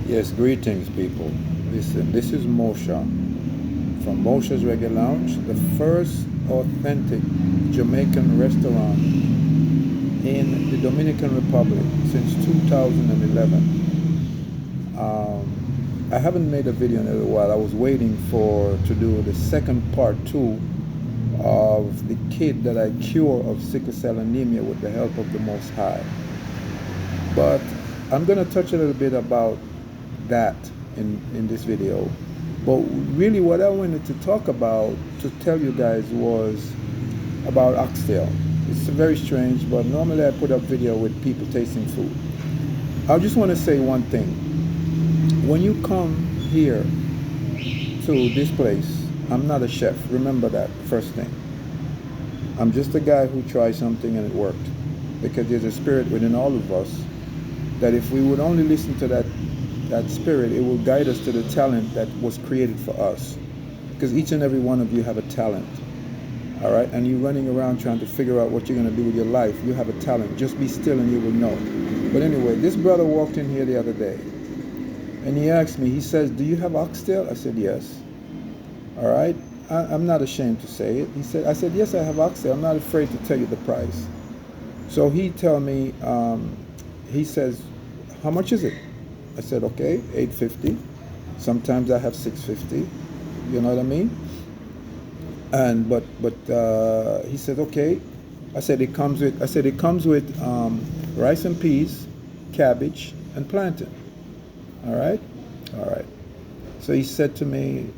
Yes, greetings, people. Listen, this is Mosha from Mosha's Reggae Lounge, the first authentic Jamaican restaurant in the Dominican Republic since 2011. I haven't made a video in a little while. I was waiting to do the second part two of the kid that I cure of sickle cell anemia with the help of the Most High. But I'm going to touch a little bit about that in this video. But really what I wanted to talk about, to tell you guys, was about oxtail. It's very strange, but normally I put up video with people tasting food. I just want to say one thing. When you come here to this place, I'm not a chef. Remember that first thing. I'm just a guy who tried something and it worked. Because there's a spirit within all of us that if we would only listen to that spirit, it will guide us to the talent that was created for us. Because each and every one of you have a talent. All right? And you're running around trying to figure out what you're going to do with your life. You have a talent. Just be still and you will know. But anyway, this brother walked in here the other day. And he asked me, he says, "Do you have oxtail?" I said, "Yes." All right? I'm not ashamed to say it. I said, "Yes, I have oxtail. I'm not afraid to tell you the price." So he tell me, he says, "How much is it?" I said, "Okay, $8.50. Sometimes I have $6.50. You know what I mean?" And but he said, "Okay." I said it comes with rice and peas, cabbage, and plantain. All right. So he said to me,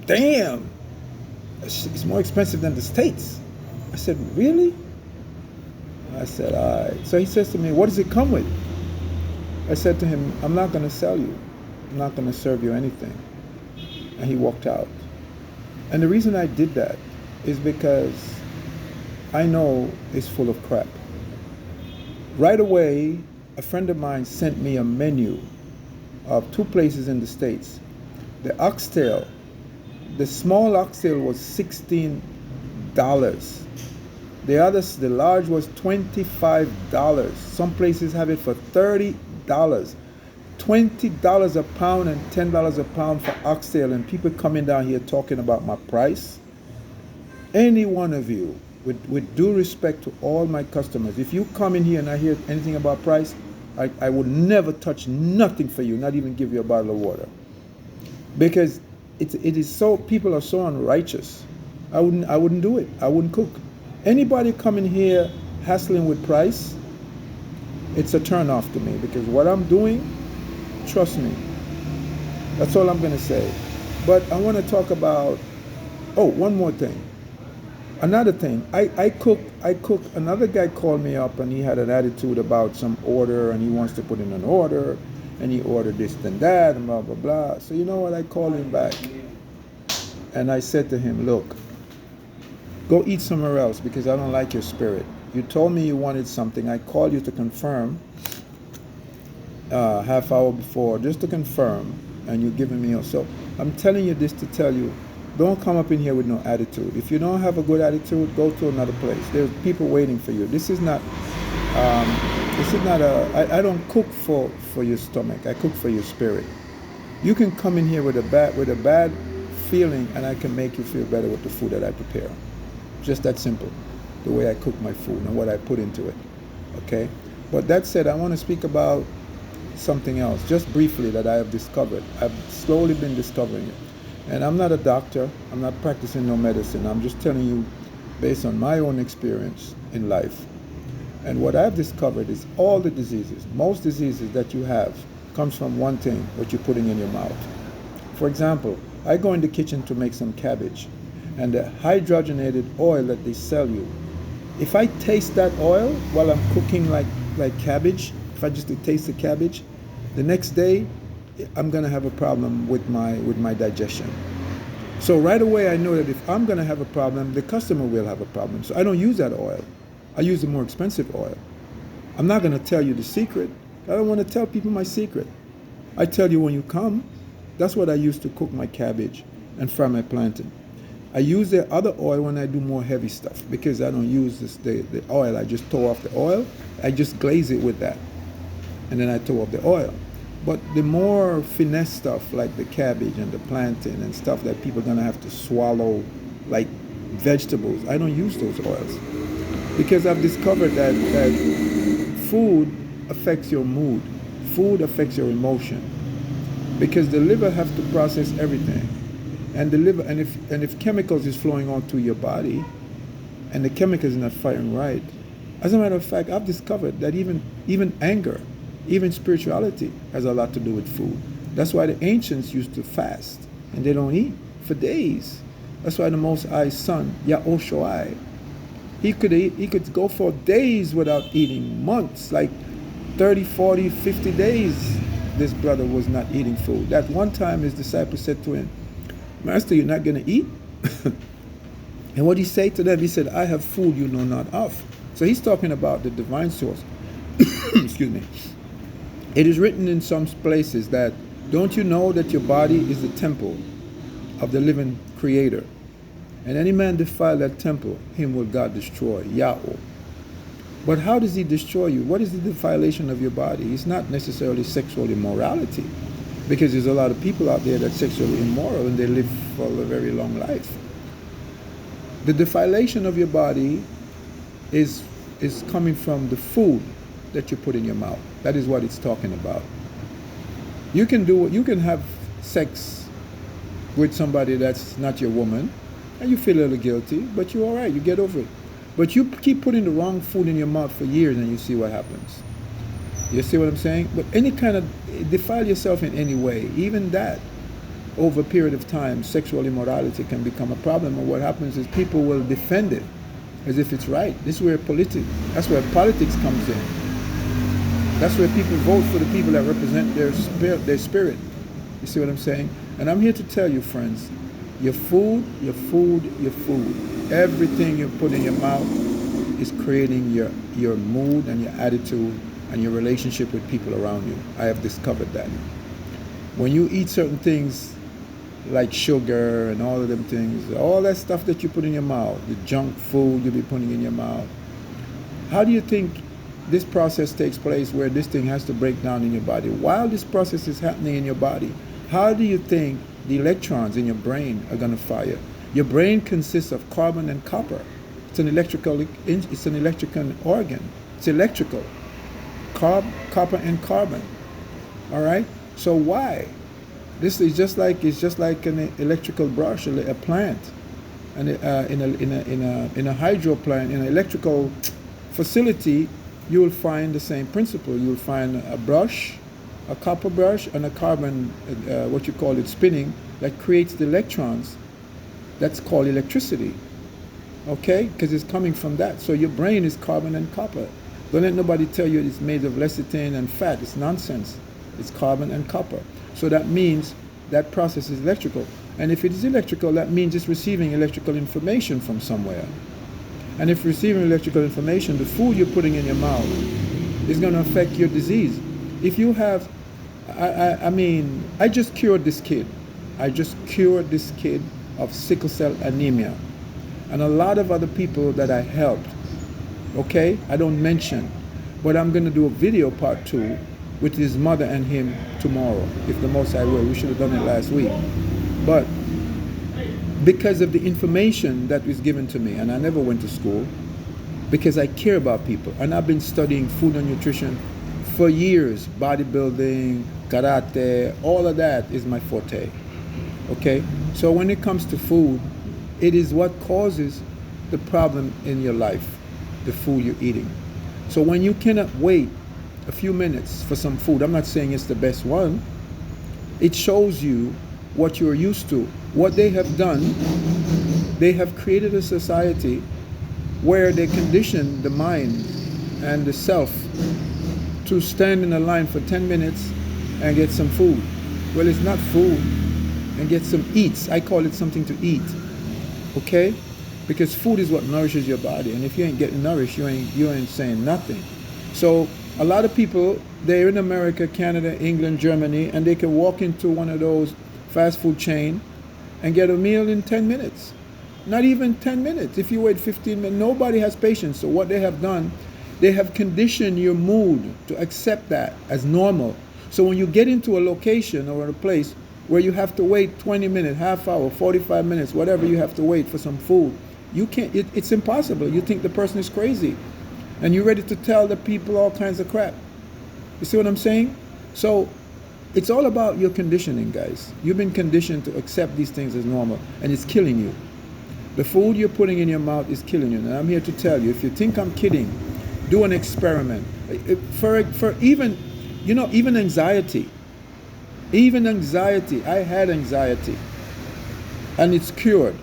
"Damn, it's more expensive than the States." I said, "Really?" I said, "All right." So he says to me, "What does it come with?" I said to him, "I'm not going to sell you. I'm not going to serve you anything." And he walked out. And the reason I did that is because I know it's full of crap. Right away, a friend of mine sent me a menu of two places in the States. The oxtail, the small oxtail was $16. The large was $25. Some places have it for $30. $20 a pound and $10 a pound for oxtail, and people coming down here talking about my price. Any one of you, with due respect to all my customers, if you come in here and I hear anything about price, I would never touch nothing for you, not even give you a bottle of water. Because it is so, people are so unrighteous. I wouldn't do it. I wouldn't cook. Anybody coming here hassling with price, it's a turn off to me, because what I'm doing, trust me. That's all I'm going to say. But I want to talk about, one more thing. Another thing, I cook. Another guy called me up and he had an attitude about some order, and he wants to put in an order, and he ordered this and that and blah, blah, blah. So you know what? I called him back and I said to him, "Look, go eat somewhere else, because I don't like your spirit. You told me you wanted something. I called you to confirm half hour before, just to confirm, and you're giving me so I'm telling you this to tell you, don't come up in here with no attitude. If you don't have a good attitude, go to another place. There's people waiting for you. This is not I don't cook for your stomach. I cook for your spirit. You can come in here with a bad feeling, and I can make you feel better with the food that I prepare. Just that simple, the way I cook my food and what I put into it. Okay? But that said, I want to speak about something else, just briefly, that I have discovered. I've slowly been discovering it. And I'm not a doctor. I'm not practicing no medicine. I'm just telling you based on my own experience in life. And what I've discovered is all the diseases, most diseases that you have, comes from one thing, what you're putting in your mouth. For example, I go in the kitchen to make some cabbage, and the hydrogenated oil that they sell you, if I taste that oil while I'm cooking like cabbage, if I just taste the cabbage, the next day I'm going to have a problem with my digestion. So right away I know that if I'm going to have a problem, the customer will have a problem. So I don't use that oil. I use the more expensive oil. I'm not going to tell you the secret. I don't want to tell people my secret. I tell you when you come. That's what I use to cook my cabbage and fry my plantain. I use the other oil when I do more heavy stuff, because I don't use the oil. I just throw off the oil. I just glaze it with that. and then I throw up the oil. But the more finesse stuff like the cabbage and the plantain and stuff that people are gonna have to swallow, like vegetables, I don't use those oils because I've discovered that food affects your mood, food affects your emotion, because the liver have to process everything, and the liver, and if chemicals is flowing onto your body, and the chemicals is not firing right. As a matter of fact, I've discovered that even anger, even spirituality has a lot to do with food. That's why the ancients used to fast and they don't eat for days. That's why the Most High's son, Yahushua, he could go for days without eating, months, like 30, 40, 50 days. This brother was not eating food. That one time his disciples said to him, Master, you're not going to eat? And what he said to them, he said, I have food you know not of. So he's talking about the divine source. Excuse me. It is written in some places that, don't you know that your body is the temple of the living creator? And any man defile that temple, him will God destroy, Yahweh. But how does he destroy you? What is the defilation of your body? It's not necessarily sexual immorality, because there's a lot of people out there that's sexually immoral and they live for a very long life. The defilation of your body is coming from the food that you put in your mouth. That is what it's talking about. You can have sex with somebody that's not your woman, and you feel a little guilty, but you're all right, you get over it. But you keep putting the wrong food in your mouth for years and you see what happens. You see what I'm saying? But any kind of, defile yourself in any way, even that, over a period of time, sexual immorality can become a problem. And what happens is people will defend it as if it's right. This is where that's where politics comes in. That's where people vote for the people that represent their spirit. You see what I'm saying? And I'm here to tell you, friends, your food, everything you put in your mouth is creating your mood and your attitude and your relationship with people around you. I have discovered that. When you eat certain things like sugar and all of them things, all that stuff that you put in your mouth, the junk food you'll be putting in your mouth, how do you think this process takes place where this thing has to break down in your body? While this process is happening in your body, how do you think the electrons in your brain are going to fire? Your brain consists of carbon and copper. It's an electrical organ. It's electrical. Copper and carbon. All right? So why? This is just like an electrical brush, a plant, and in a hydro plant, in an electrical facility, you will find the same principle. You will find a brush, a copper brush, and a carbon, what you call it, spinning, that creates the electrons. That's called electricity. Okay? Because it's coming from that. So your brain is carbon and copper. Don't let nobody tell you it's made of lecithin and fat. It's nonsense. It's carbon and copper. So that means that process is electrical. And if it is electrical, that means it's receiving electrical information from somewhere. And if receiving electrical information, the food you're putting in your mouth is going to affect your disease. If you have, I just cured this kid. I just cured this kid of sickle cell anemia. And a lot of other people that I helped. Okay? I don't mention. But I'm going to do a video part 2 with his mother and him tomorrow, if the Most High will. We should have done it last week. But because of the information that was given to me, and I never went to school, because I care about people. And I've been studying food and nutrition for years. Bodybuilding, karate, all of that is my forte. Okay? So when it comes to food, it is what causes the problem in your life, the food you're eating. So when you cannot wait a few minutes for some food, I'm not saying it's the best one, it shows you what you're used to. What they have done, they have created a society where they condition the mind and the self to stand in a line for 10 minutes and get some food. Well, it's not food, and get some eats. I call it something to eat. Okay? Because food is what nourishes your body, and if you ain't getting nourished, you ain't saying nothing. So a lot of people, they're in America, Canada, England, Germany, and they can walk into one of those fast food chain and get a meal in 10 minutes. Not even 10 minutes. If you wait 15 minutes, nobody has patience. So what they have done They have conditioned your mood to accept that as normal. So when you get into a location or a place where you have to wait 20 minutes, half hour, 45 minutes, whatever you have to wait for some food, you can't, it's impossible. You think the person is crazy. And you're ready to tell the people all kinds of crap. You see what I'm saying? So it's all about your conditioning, guys. You've been conditioned to accept these things as normal, and it's killing you. The food you're putting in your mouth is killing you. And I'm here to tell you, if you think I'm kidding, do an experiment. For even, even anxiety. Even anxiety. I had anxiety. And it's cured.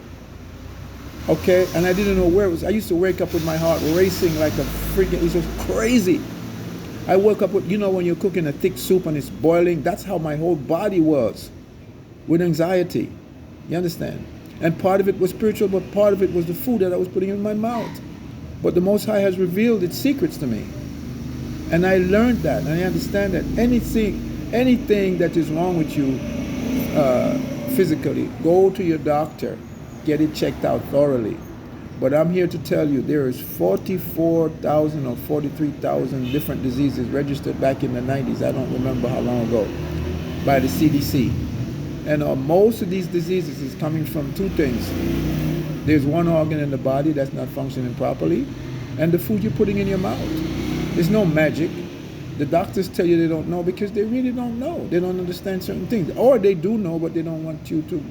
Okay? And I didn't know where it was. I used to wake up with my heart racing like a freaking, it was just crazy. I woke up with, when you're cooking a thick soup and it's boiling, that's how my whole body was. With anxiety. You understand? And part of it was spiritual, but part of it was the food that I was putting in my mouth. But the Most High has revealed its secrets to me. And I learned that, and I understand that anything that is wrong with you physically, go to your doctor, get it checked out thoroughly. But I'm here to tell you, there is 44,000 or 43,000 different diseases registered back in the 90s, I don't remember how long ago, by the CDC. And most of these diseases is coming from two things. There's one organ in the body that's not functioning properly, and the food you're putting in your mouth. There's no magic. The doctors tell you they don't know because they really don't know. They don't understand certain things. Or they do know, but they don't want you to,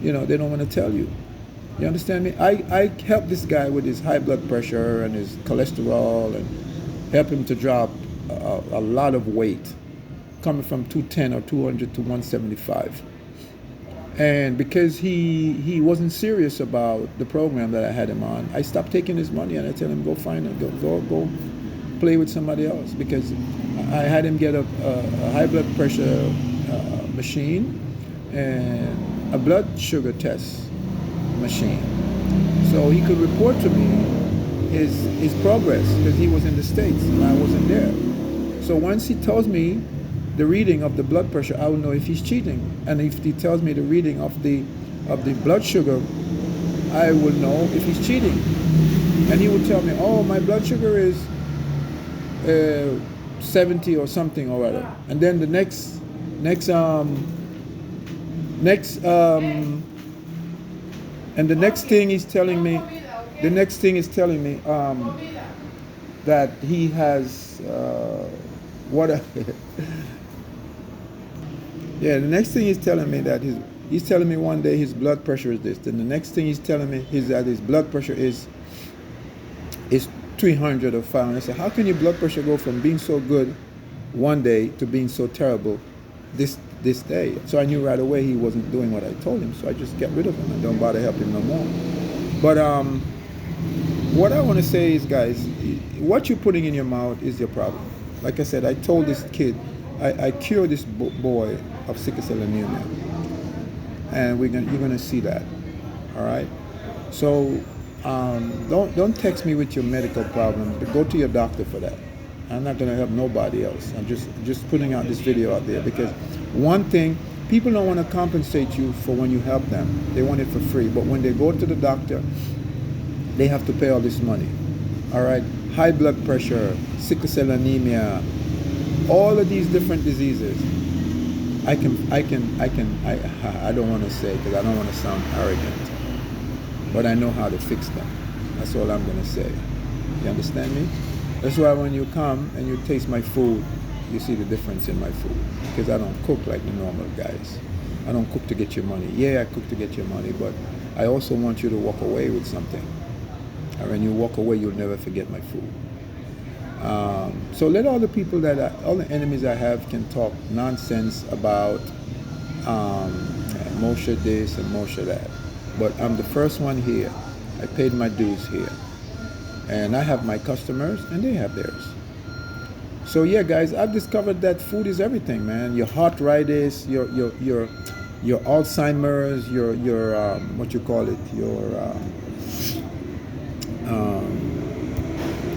they don't want to tell you. You understand me? I helped this guy with his high blood pressure and his cholesterol and help him to drop a lot of weight, coming from 210 or 200 to 175. And because he wasn't serious about the program that I had him on, I stopped taking his money and I tell him, go find it, go play with somebody else. Because I had him get a high blood pressure machine and a blood sugar test machine. So he could report to me his progress, because he was in the States and I wasn't there. So once he tells me the reading of the blood pressure, I will know if he's cheating. And if he tells me the reading of the blood sugar, I will know if he's cheating. And he would tell me, oh, my blood sugar is 70 or something or other. And then the next and the next thing he's telling me, that he has yeah, the next thing he's telling me that he's telling me one day his blood pressure is this. Then the next thing he's telling me is that his blood pressure is 300 or 500. I said, how can your blood pressure go from being so good one day to being so terrible this day? So I knew right away he wasn't doing what I told him. So I just get rid of him and don't bother helping him no more. But what I want to say is, guys, what you're putting in your mouth is your problem. Like I said, I told this kid, I cured this boy of sickle cell anemia, and you're gonna see that. All right. So don't text me with your medical problems, but go to your doctor for that. I'm not gonna help nobody else. I'm just putting out this video out there because one thing, people don't want to compensate you for when you help them. They want it for free, but when they go to the doctor, they have to pay all this money. All right. High blood pressure, sickle cell anemia, all of these different diseases. I don't want to say, because I don't want to sound arrogant, but I know how to fix them. That's all I'm going to say. You understand me? That's why when you come and you taste my food, you see the difference in my food, because I don't cook like the normal guys. I don't cook to get your money. Yeah, I cook to get your money, but I also want you to walk away with something. And when you walk away, you'll never forget my food. So let all the people all the enemies I have can talk nonsense about Mosha this and Mosha that. But I'm the first one here. I paid my dues here. And I have my customers and they have theirs. So yeah, guys, I've discovered that food is everything, man. Your arthritis, your Alzheimer's, your what you call it,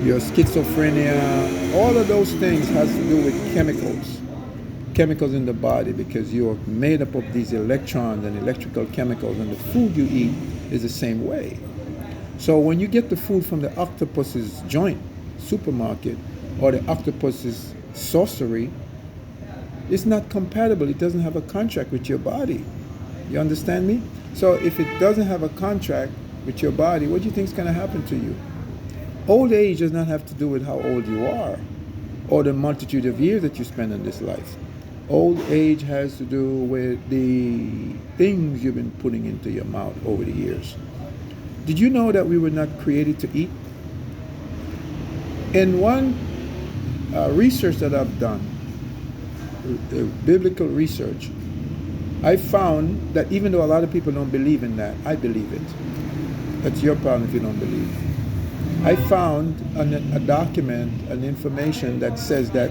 your schizophrenia, all of those things has to do with chemicals in the body, because you're made up of these electrons and electrical chemicals, and the food you eat is the same way. So when you get the food from the octopus's joint, supermarket or the octopus's sorcery, it's not compatible. It doesn't have a contract with your body. You understand me? So if it doesn't have a contract with your body, what do you think is going to happen to you? Old age does not have to do with how old you are or the multitude of years that you spend in this life. Old age has to do with the things you've been putting into your mouth over the years. Did you know that we were not created to eat? In one research that I've done, biblical research, I found that even though a lot of people don't believe in that, I believe it. That's your problem if you don't believe. I found a document, an information that says that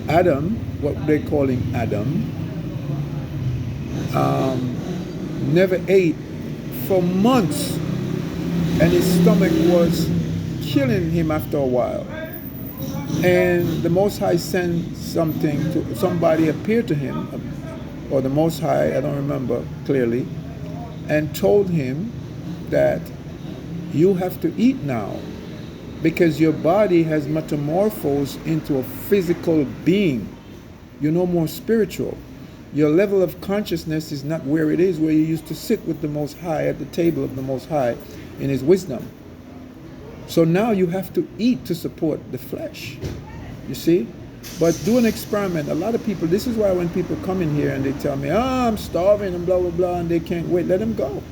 Adam, what they're calling Adam, never ate for months, and his stomach was killing him after a while. And the Most High sent somebody appeared to him, or the Most High, I don't remember clearly, and told him that you have to eat now because your body has metamorphosed into a physical being. You're no more spiritual. Your level of consciousness is not where it is, where you used to sit with the Most High at the table of the Most High in His wisdom. So now you have to eat to support the flesh. You see? But do an experiment. A lot of people, this is why when people come in here and they tell me, I'm starving and blah, blah, blah, and they can't wait, let them go.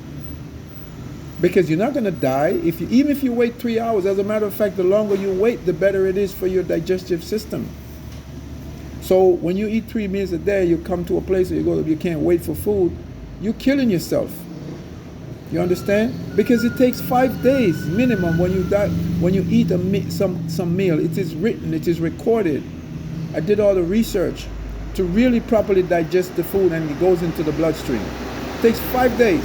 Because you're not going to die, even if you wait 3 hours. As a matter of fact, the longer you wait, the better it is for your digestive system. So when you eat 3 meals a day, you come to a place where you can't wait for food, you're killing yourself. You understand? Because it takes 5 days minimum when you eat some meal. It is written, it is recorded. I did all the research to really properly digest the food, and it goes into the bloodstream. It takes 5 days.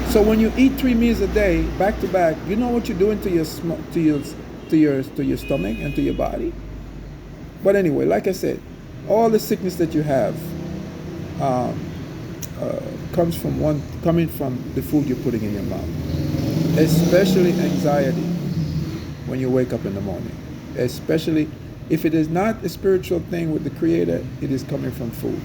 So when you eat 3 meals a day, back to back, you know what you're doing to your stomach and to your body. But anyway, like I said, all the sickness that you have coming from the food you're putting in your mouth, especially anxiety when you wake up in the morning. Especially if it is not a spiritual thing with the Creator, it is coming from food.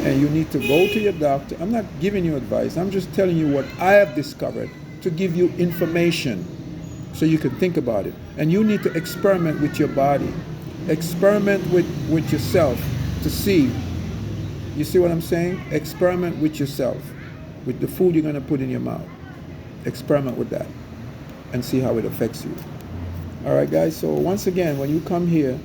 And you need to go to your doctor. I'm not giving you advice. I'm just telling you what I have discovered to give you information so you can think about it. And you need to experiment with your body. Experiment with yourself to see. You see what I'm saying? Experiment with yourself, with the food you're going to put in your mouth. Experiment with that and see how it affects you. All right, guys? So once again, when you come here,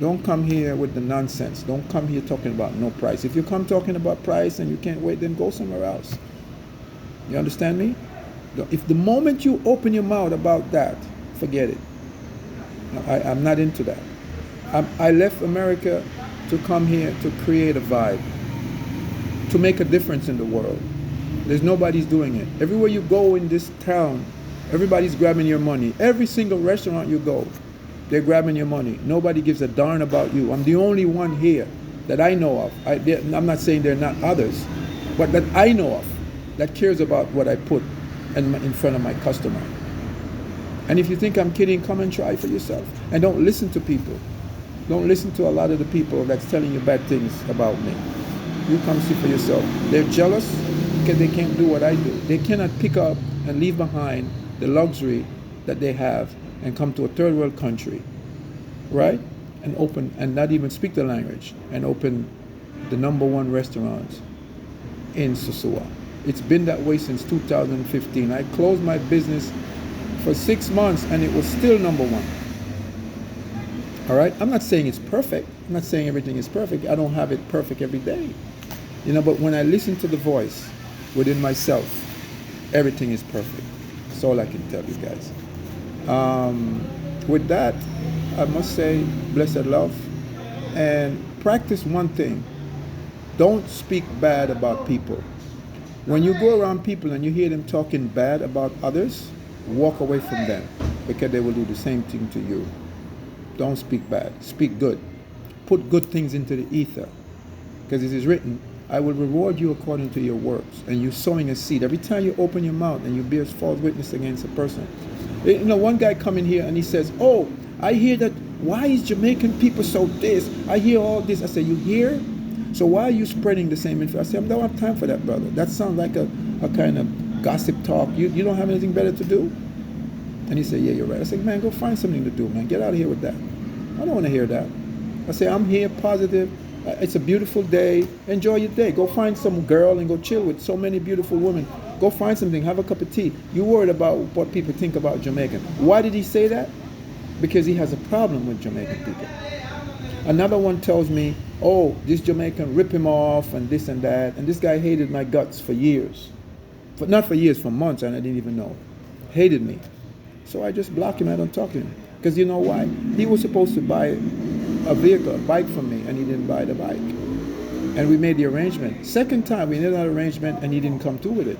don't come here with the nonsense. Don't come here talking about no price. If you come talking about price and you can't wait, then go somewhere else. You understand me? If the moment you open your mouth about that, forget it. I'm not into that. I left America to come here to create a vibe, to make a difference in the world. There's nobody's doing it. Everywhere you go in this town, everybody's grabbing your money. Every single restaurant you go, they're grabbing your money. Nobody gives a darn about you. I'm the only one here that I know of. I'm not saying there are not others, but that I know of that cares about what I put in front of my customer. And if you think I'm kidding, come and try for yourself. And don't listen to people. Don't listen to a lot of the people that's telling you bad things about me. You come see for yourself. They're jealous because they can't do what I do. They cannot pick up and leave behind the luxury that they have and come to a third world country, right? And open, and not even speak the language, and open the #1 restaurant in Sosua. It's been that way since 2015. I closed my business for 6 months and it was still #1. All right? I'm not saying it's perfect. I'm not saying everything is perfect. I don't have it perfect every day. But when I listen to the voice within myself, everything is perfect. That's all I can tell you guys. With that, I must say, blessed love, and practice one thing. Don't speak bad about people. When you go around people and you hear them talking bad about others, walk away from them, because they will do the same thing to you. Don't speak bad. Speak good. Put good things into the ether, because it is written, I will reward you according to your works. And you're sowing a seed. Every time you open your mouth and you bear false witness against a person, One guy come in here and he says, "Oh, I hear that. Why is Jamaican people so this? I hear all this." I say, "You hear? So why are you spreading the same info?" I say, "I don't have time for that, brother. That sounds like a kind of gossip talk. You don't have anything better to do?" And he said, "Yeah, you're right." I said, "Man, go find something to do, man. Get out of here with that. I don't want to hear that." I say, "I'm here, positive. It's a beautiful day. Enjoy your day. Go find some girl and go chill with so many beautiful women. Go find something. Have a cup of tea. You worried about what people think about Jamaican." Why did he say that? Because he has a problem with Jamaican people. Another one tells me, "Oh, this Jamaican rip him off and this and that." And this guy hated my guts for years. Not for years, for months, and I didn't even know. Hated me. So I just block him. I don't talk to him. Because you know why? He was supposed to buy a vehicle, a bike from me, and he didn't buy the bike. And we made the arrangement. Second time, we made that arrangement, and he didn't come through with it.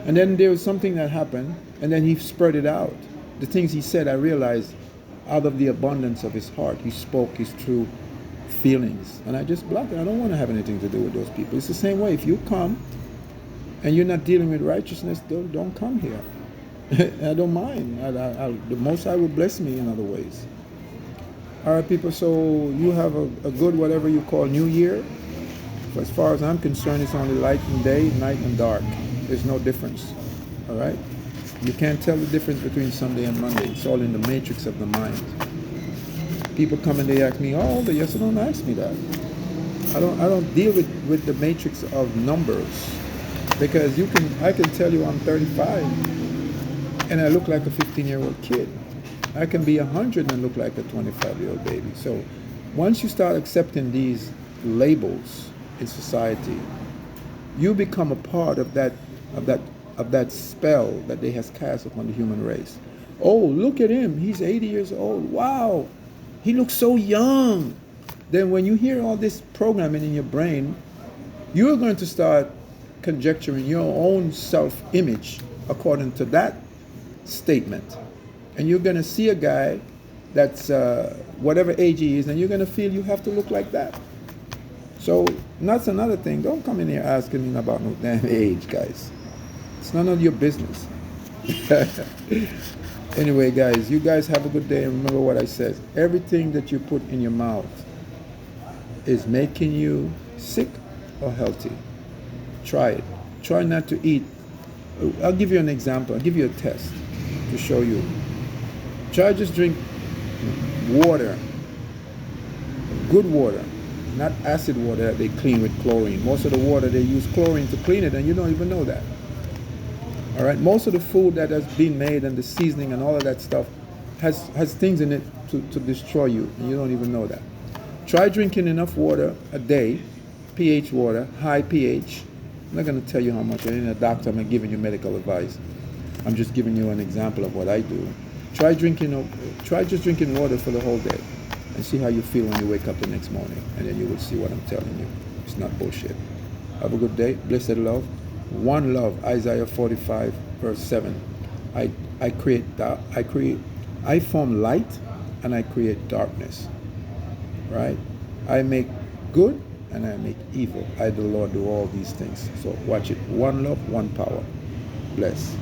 And then there was something that happened, and then he spread it out. The things he said, I realized, out of the abundance of his heart, he spoke his true feelings. And I just blocked it. I don't want to have anything to do with those people. It's the same way. If you come and you're not dealing with righteousness, don't come here. I don't mind. The Most High will bless me in other ways. All right, people, so you have a good whatever you call New Year. As far as I'm concerned, it's only light and day, night and dark. There's no difference. All right? You can't tell the difference between Sunday and Monday. It's all in the matrix of the mind. People come and they ask me, "Oh, but yes, don't ask me that." I don't deal with the matrix of numbers. Because I can tell you I'm 35 and I look like a 15-year-old kid. I can be 100 and look like a 25-year-old baby. So once you start accepting these labels in society, you become a part of that spell that they has cast upon the human race. "Oh, look at him. He's 80 years old. Wow. He looks so young." Then when you hear all this programming in your brain, you're going to start conjecturing your own self-image according to that statement. And you're going to see a guy that's whatever age he is, and you're going to feel you have to look like that. So that's another thing. Don't come in here asking me about no damn age, guys. It's none of your business. Anyway, guys, you guys have a good day, and remember what I said. Everything that you put in your mouth is making you sick or healthy. Try it. Try not to eat. I'll give you an example. I'll give you a test to show you. Try just drink water, good water, not acid water that they clean with chlorine. Most of the water they use chlorine to clean it, and you don't even know that. All right, most of the food that has been made and the seasoning and all of that stuff has things in it to destroy you, and you don't even know that. Try drinking enough water a day, pH water, high pH. I'm not going to tell you how much. I ain't a doctor. I'm not giving you medical advice. I'm just giving you an example of what I do. Try just drinking water for the whole day and see how you feel when you wake up the next morning, and then you will see what I'm telling you. It's not bullshit. Have a good day. Blessed love. One love. Isaiah 45 verse 7. I form light and I create darkness. Right? I make good and I make evil. I, the Lord, do all these things. So watch it. One love, one power. Bless.